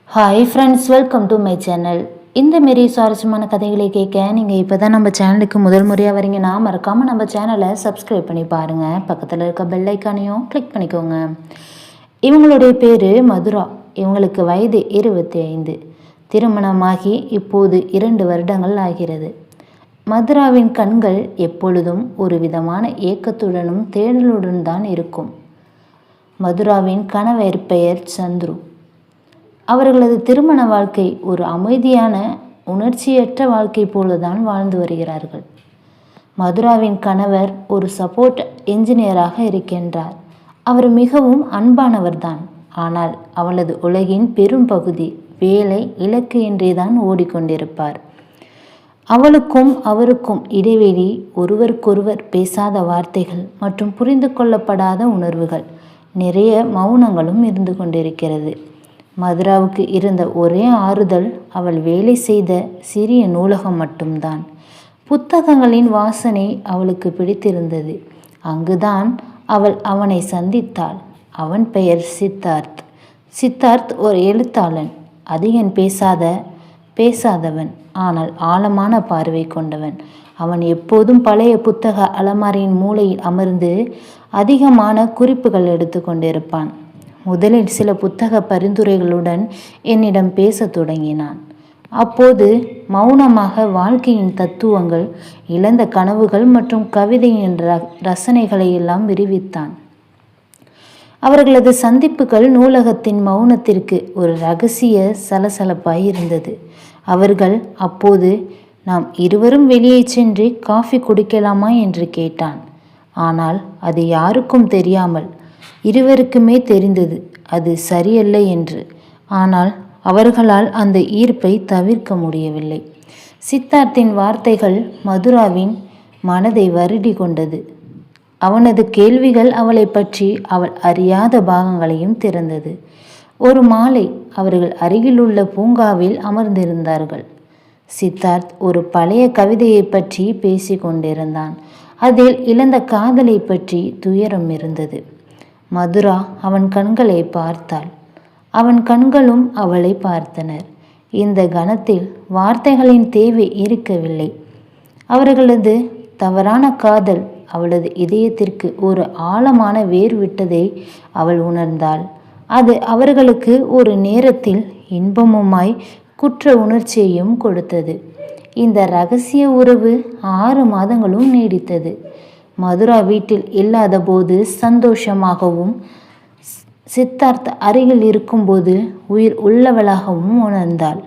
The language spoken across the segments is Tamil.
Hi friends, welcome to my channel. இந்த மாரி சுவாரஸ்யமான கதைகளை கேட்க நீங்கள் இப்போ தான் நம்ம சேனலுக்கு முதல் முறையாக வரீங்கன்னா மறக்காமல் நம்ம சேனலை சப்ஸ்கிரைப் பண்ணி பாருங்கள். பக்கத்தில் இருக்க பெல் ஐக்கானையும் கிளிக் பண்ணிக்கோங்க. இவங்களுடைய பேர் மதுரா. இவங்களுக்கு வயது 25. திருமணமாகி இப்போது 2 வருடங்கள் ஆகிறது. மதுராவின் கண்கள் எப்பொழுதும் ஒரு விதமான ஏக்கத்துடனும் தேடலுடன் தான் இருக்கும். மதுராவின் கணவர் பெயர் சந்துரு. அவர்களது திருமண வாழ்க்கை ஒரு அமைதியான உணர்ச்சியற்ற வாழ்க்கை போலதான் வாழ்ந்து வருகிறார்கள். மதுராவின் கணவர் ஒரு சப்போர்ட் என்ஜினியராக இருக்கின்றார். அவர் மிகவும் அன்பானவர்தான். ஆனால் அவளது உலகின் பெரும் பகுதி வேலை இலக்கு என்றேதான் ஓடிக்கொண்டிருப்பார். அவளுக்கும் அவருக்கும் இடைவெளி, ஒருவருக்கொருவர் பேசாத வார்த்தைகள் மற்றும் புரிந்து கொள்ளப்படாத உணர்வுகள், நிறைய மௌனங்களும் இருந்து கொண்டிருக்கிறது. மதுராவுக்கு இருந்த ஒரே ஆறுதல் அவள் வேலை செய்த சிறிய நூலகம் மட்டும்தான். புத்தகங்களின் வாசனை அவளுக்கு பிடித்திருந்தது. அங்குதான் அவள் அவனை சந்தித்தாள். அவன் பெயர் சித்தார்த். சித்தார்த் ஒரு எழுத்தாளன். அதிகம் பேசாதவன், ஆனால் ஆழமான பார்வை கொண்டவன். அவன் எப்போதும் பழைய புத்தக அலமாரியின் மூலையில் அமர்ந்து அதிகமான குறிப்புகள் எடுத்து கொண்டிருப்பான். முதலில் சில புத்தக பரிந்துரைகளுடன் என்னிடம் பேசத் தொடங்கினான். அப்போது மௌனமாக வாழ்க்கையின் தத்துவங்கள், இழந்த கனவுகள் மற்றும் கவிதையின் ரசனைகளை எல்லாம் விரிவித்தான். அவர்களது சந்திப்புகள் நூலகத்தின் மௌனத்திற்கு ஒரு இரகசிய சலசலப்பாய் இருந்தது. அவர்கள் அப்போது, நாம் இருவரும் வெளியே சென்று காஃபி குடிக்கலாமா என்று கேட்டான். ஆனால் அது யாருக்கும் தெரியாமல் இருவருக்குமே தெரிந்தது அது சரியல்ல என்று. ஆனால் அவர்களால் அந்த ஈர்ப்பை தவிர்க்க முடியவில்லை. சித்தார்த்தின் வார்த்தைகள் மதுராவின் மனதை வருடி கொண்டது. அவனது கேள்விகள் அவளை பற்றி அவள் அறியாத பாகங்களையும் திறந்தது. ஒரு மாலை அவர்கள் அருகிலுள்ள பூங்காவில் அமர்ந்திருந்தார்கள். சித்தார்த் ஒரு பழைய கவிதையை பற்றி பேசி கொண்டிருந்தான். அதில் இழந்த காதலை பற்றி துயரம் இருந்தது. மதுரா அவன் கண்களை பார்த்தாள். அவன் கண்களும் அவளை பார்த்தனர். இந்த கணத்தில் வார்த்தைகளின் தேவை இருக்கவில்லை. அவர்களது தவறான காதல் அவளது இதயத்திற்கு ஒரு ஆழமான வேர் விட்டதை அவள் உணர்ந்தாள். அது அவர்களுக்கு ஒரு நேரத்தில் இன்பமுமாய் குற்ற உணர்ச்சியையும் கொடுத்தது. இந்த இரகசிய உறவு 6 மாதங்களும் நீடித்தது. மதுரா வீட்டில் இல்லாத போது சந்தோஷமாகவும், சித்தார்த் அருகில் இருக்கும்போது உயிர் உள்ளவளாகவும் உணர்ந்தாள்.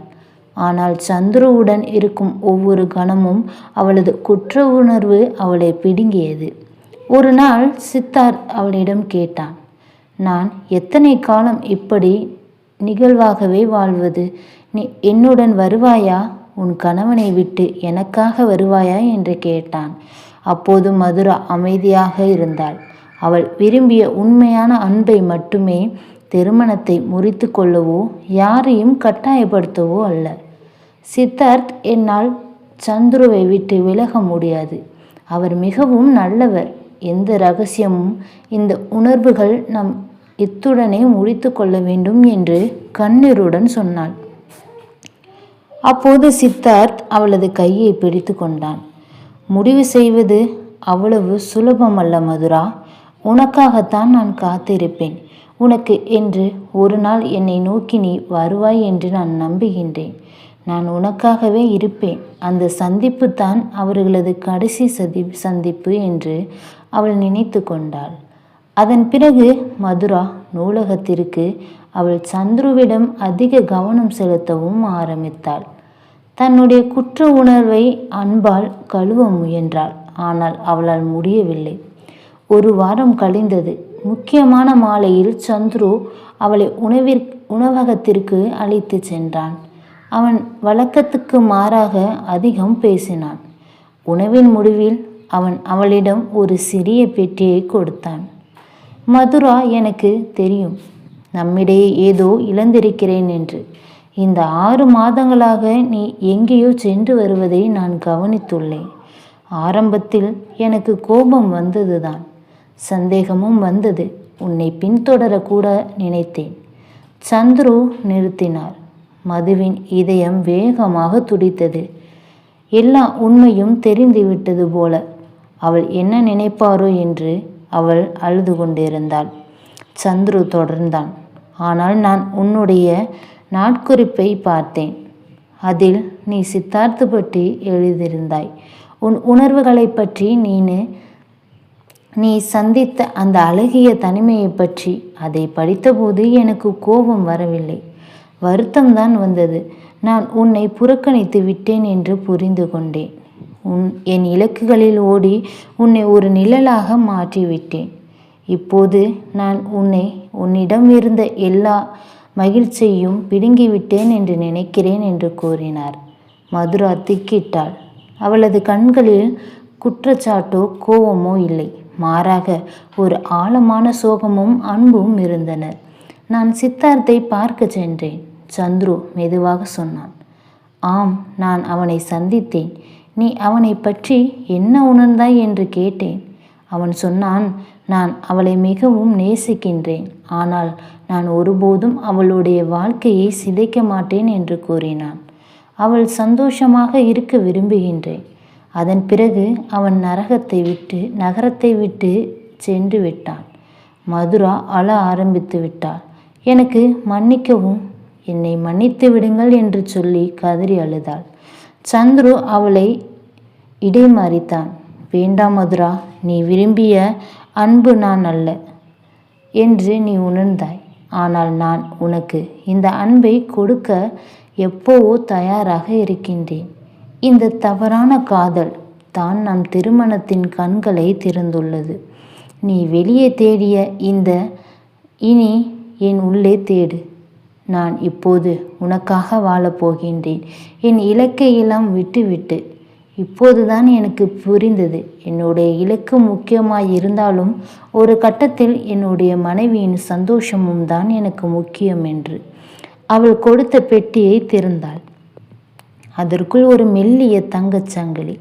ஆனால் சந்துருவுடன் இருக்கும் ஒவ்வொரு கணமும் அவளது குற்ற உணர்வு அவளை பிடுங்கியது. ஒரு நாள் சித்தார்த் அவளிடம் கேட்டான், நான் எத்தனை காலம் இப்படி நிகழ்வாகவே வாழ்வது? நீ என்னுடன் வருவாயா? உன் கணவனை விட்டு எனக்காக வருவாயா என்று கேட்டான். அப்போது மதுரா அமைதியாக இருந்தாள். அவள் விரும்பிய உண்மையான அன்பை மட்டுமே, திருமணத்தை முறித்து கொள்ளவோ யாரையும் கட்டாயப்படுத்தவோ அல்ல. சித்தார்த், என்னால் சந்துருவை விட்டு விலக முடியாது. அவர் மிகவும் நல்லவர். எந்த ரகசியமும், இந்த உணர்வுகள் நம் இத்துடனே முறித்து கொள்ள வேண்டும் என்று கண்ணீருடன் சொன்னாள். அப்போது சித்தார்த் அவளது கையை பிடித்து கொண்டான். முடிவு செய்வது அவ்வளவு சுலபமல்ல மதுரா. உனக்காகத்தான் நான் காத்திருப்பேன். உனக்கு என்று ஒரு நாள் என்னை நோக்கி நீ வருவாய் என்று நான் நம்புகின்றேன். நான் உனக்காகவே இருப்பேன். அந்த சந்திப்பு தான் அவர்களது கடைசி சந்திப்பு என்று அவள் நினைத்து கொண்டாள். அதன் பிறகு மதுரா நூலகத்திற்கு அவள் சந்துருவிடம் அதிக கவனம் செலுத்தவும் ஆரம்பித்தாள். தன்னுடைய குற்ற உணர்வை அன்பால் கழுவ முயன்றாள். ஆனால் அவளால் முடியவில்லை. 1 வாரம் கழிந்தது. முக்கியமான மாலையில் சந்துரு அவளை உணவகத்திற்கு அழைத்து சென்றான். அவன் வழக்கத்துக்கு மாறாக அதிகம் பேசினான். உணவின் முடிவில் அவன் அவளிடம் ஒரு சிறிய பெட்டியை கொடுத்தான். மதுரா, எனக்கு தெரியும் நம்மிடையே ஏதோ இழந்திருக்கிறேன் என்று. இந்த 6 மாதங்களாக நீ எங்கேயோ சென்று வருவதை நான் கவனித்துள்ளேன். ஆரம்பத்தில் எனக்கு கோபம் வந்ததுதான், சந்தேகமும் வந்தது. உன்னை பின்தொடரக்கூட நினைத்தேன். சந்துரு நிறுத்தினார். மதுவின் இதயம் வேகமாக துடித்தது. எல்லா உண்மையும் தெரிந்துவிட்டது போல. அவள் என்ன நினைப்பாரோ என்று அவள் அழுது கொண்டிருந்தாள். சந்துரு தொடர்ந்தான். ஆனால் நான் உன்னுடைய நாட்குறிப்பை பார்த்தேன். அதில் நீ சித்தார்த்து பற்றி எழுதியிருந்தாய். உன் உணர்வுகளை பற்றி நீ சந்தித்த அந்த அழகிய தனிமையை பற்றி. அதை படித்தபோது எனக்கு கோபம் வரவில்லை, வருத்தம்தான் வந்தது. நான் உன்னை புறக்கணித்து விட்டேன் என்று புரிந்து கொண்டேன். என் இலக்குகளில் ஓடி உன்னை ஒரு நிழலாக மாற்றிவிட்டேன். இப்போது நான் உன்னிடம் இருந்த எல்லா மகிழ்ச்சியையும் பிடுங்கிவிட்டேன் என்று நினைக்கிறேன் என்று கூறினார். மதுரா திக்கிட்டாள். அவளது கண்களில் குற்றச்சாட்டோ கோபமோ இல்லை, மாறாக ஒரு ஆழமான சோகமும் அன்பும் இருந்தன. நான் சித்தார்த்தை பார்க்க சென்றேன், சந்துரு மெதுவாக சொன்னான். ஆம், நான் அவனை சந்தித்தேன். நீ அவனை பற்றி என்ன உணர்ந்தாய் என்று கேட்டேன். அவன் சொன்னான், நான் அவளை மிகவும் நேசிக்கின்றேன், ஆனால் நான் ஒருபோதும் அவளுடைய வாழ்க்கையை சிதைக்க மாட்டேன் என்று கூறினான். அவள் சந்தோஷமாக இருக்க விரும்புகின்றேன். அதன் பிறகு அவன் நகரத்தை விட்டு சென்று விட்டான். மதுரா அழ ஆரம்பித்து விட்டாள். எனக்கு மன்னிக்கவும், என்னை மன்னித்து விடுங்கள் என்று சொல்லி கதறி அழுதாள். சந்துரு அவளை இடைமறித்தான். வேண்டாம் மதுரா, நீ விரும்பிய அன்பு நான் அல்ல என்று நீ உணர்ந்தாய். ஆனால் நான் உனக்கு இந்த அன்பை கொடுக்க எப்போவோ தயாராக இருக்கின்றேன். இந்த தவறான காதல் தான் நம் திருமணத்தின் கண்களை திறந்துள்ளது. நீ வெளியே தேடிய இனி என் உள்ளே தேடு. நான் இப்போது உனக்காக வாழப்போகின்றேன். என் இலக்கை எல்லாம் விட்டுவிட்டு. இப்போதுதான் எனக்கு புரிந்தது, என்னுடைய இலக்கு முக்கியமாய் இருந்தாலும் ஒரு கட்டத்தில் என்னுடைய மனைவியின் சந்தோஷமும் தான் எனக்கு முக்கியம் என்று. அவள் கொடுத்த பெட்டியை திறந்தாள். அதற்குள் ஒரு மெல்லிய தங்கச் சங்கிலி,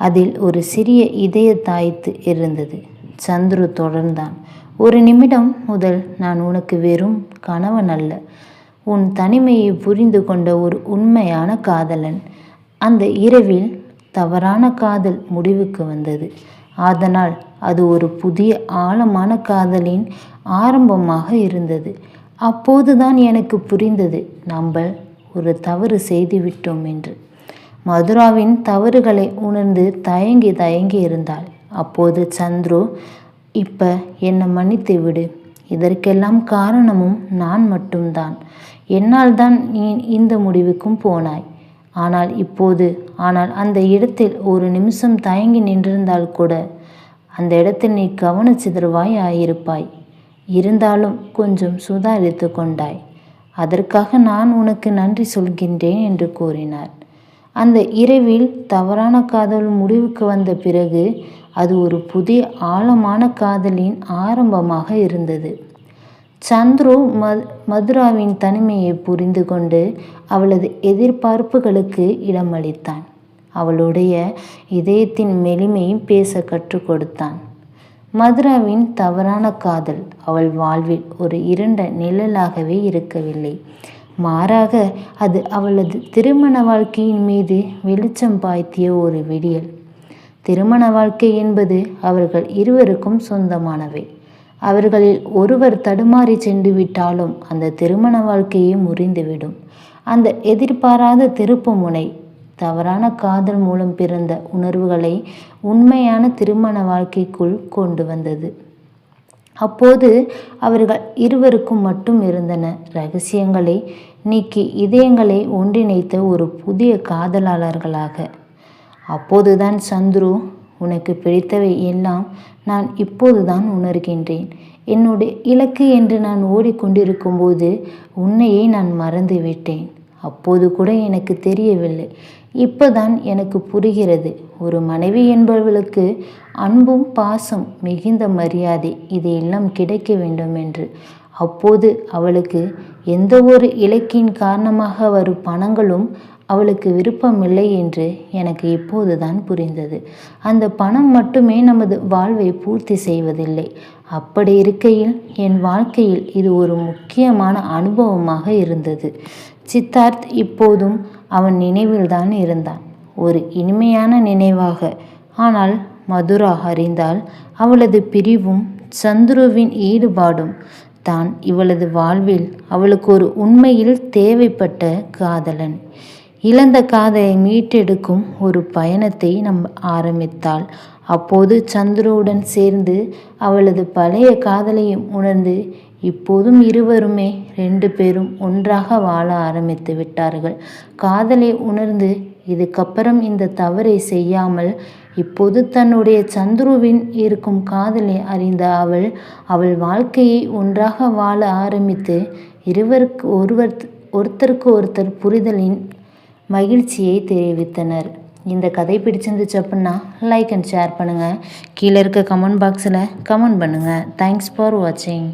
அதில் ஒரு சிறிய இதய தாய்த்து இருந்தது. சந்துரு தொடர்ந்தான். ஒரு நிமிடம் முதல் நான் உனக்கு வெறும் கணவன் அல்ல, உன் தனிமையை புரிந்து கொண்ட ஒரு உண்மையான காதலன். அந்த இரவில் தவறான காதல் முடிவுக்கு வந்தது. அதனால் அது ஒரு புதிய ஆழமான காதலின் ஆரம்பமாக இருந்தது. அப்போதுதான் எனக்கு புரிந்தது, நம்ம ஒரு தவறு செய்துவிட்டோம் என்று. மதுராவின் தவறுகளை உணர்ந்து தயங்கி இருந்தாள். அப்போது சந்துரு, இப்ப என்னை மன்னித்து விடு. இதற்கெல்லாம் காரணமும் நான் மட்டும்தான். என்னால் தான் நீ இந்த முடிவுக்கும் போனாய். ஆனால் அந்த இடத்தில் ஒரு நிமிஷம் தயங்கி நின்றிருந்தால் கூட அந்த இடத்தில் நீ கவனச்சிதறவாய் ஆயிருப்பாய். இருந்தாலும் கொஞ்சம் சுதாரித்து கொண்டாய். அதற்காக நான் உனக்கு நன்றி சொல்கின்றேன் என்று கூறினார். அந்த இரவில் தவறான காதல் முடிவுக்கு வந்த பிறகு அது ஒரு புதிய ஆழமான காதலின் ஆரம்பமாக இருந்தது. சந்துரு மதுராவின் தனிமையை புரிந்து கொண்டு அவளது எதிர்பார்ப்புகளுக்கு இடமளித்தான். அவளுடைய இதயத்தின் மெலிமையும் பேச கற்றுக் கொடுத்தான். மதுராவின் தவறான காதல் அவள் வாழ்வில் ஒரு இருண்ட நிழலாகவே இருக்கவில்லை, மாறாக அது அவளது திருமண வாழ்க்கையின் மீது வெளிச்சம் பாய்த்திய ஒரு விடியல். திருமண வாழ்க்கை என்பது அவர்கள் இருவருக்கும் சொந்தமானவை. அவர்களில் ஒருவர் தடுமாறி சென்று விட்டாலும் அந்த திருமண வாழ்க்கையை முறிந்துவிடும். அந்த எதிர்பாராத திருப்பு முனை தவறான காதல் மூலம் பிறந்த உணர்வுகளை உண்மையான திருமண வாழ்க்கைக்குள் கொண்டு வந்தது. அப்போது அவர்கள் இருவருக்கும் மட்டும் இருந்தன ரகசியங்களை நீக்கி இதயங்களை ஒன்றிணைத்த ஒரு புதிய காதலாளர்களாக. அப்போதுதான் சந்துரு, உனக்கு பிடித்தவை எல்லாம் நான் இப்போதுதான் உணர்கின்றேன். என்னுடைய இலக்கு என்று நான் ஓடிக்கொண்டிருக்கும் போது உன்னையே நான் மறந்து விட்டேன். அப்போது கூட எனக்கு தெரியவில்லை. இப்போதான் எனக்கு புரிகிறது, ஒரு மனைவி என்பவளுக்கு அன்பும் பாசம் மிகுந்த மரியாதை இதையெல்லாம் கிடைக்க வேண்டும் என்று. அப்போது அவளுக்கு எந்த ஒரு இலக்கின் காரணமாக வரும் பணங்களும் அவளுக்கு விருப்பமில்லை என்று எனக்கு இப்போதுதான் புரிந்தது. அந்த பணம் மட்டுமே நமது வாழ்வை பூர்த்தி செய்வதில்லை, அப்படி இருக்கையில் என் வாழ்க்கையில் இது ஒரு முக்கியமான அனுபவமாக இருந்தது. சித்தார்த் இப்போதும் அவன் நினைவில்தான் இருந்தான். ஒரு இனிமையான நினைவாக. ஆனால் மதுரா அறிந்தால் அவளது பிரிவும் சந்துருவின் ஈடுபாடும் தான் இவளது வாழ்வில் அவளுக்கு ஒரு உண்மையில் தேவைப்பட்ட காதலன். இழந்த காதலை மீட்டெடுக்கும் ஒரு பயணத்தை ஆரம்பித்தாள். அப்போது சந்துருவுடன் சேர்ந்து அவளது பழைய காதலையும் உணர்ந்து இப்போதும் இருவருமே 2 பேரும் ஒன்றாக வாழ ஆரம்பித்து விட்டார்கள். காதலை உணர்ந்து இதுக்கப்புறம் இந்த தவறை செய்யாமல் இப்போது தன்னுடைய சந்துருவின் இருக்கும் காதலை அறிந்த அவள் வாழ்க்கையை ஒன்றாக வாழ ஆரம்பித்து ஒருத்தருக்கு ஒருத்தர் புரிதலின் மகிழ்ச்சியை தெரிவித்தனர். இந்த கதை பிடிச்சிருந்துச்சு அப்படின்னா லைக் அண்ட் ஷேர் பண்ணுங்கள். கீழே இருக்க கமெண்ட் பாக்ஸில் கமெண்ட் பண்ணுங்கள். தேங்க்ஸ் ஃபார் வாட்சிங்.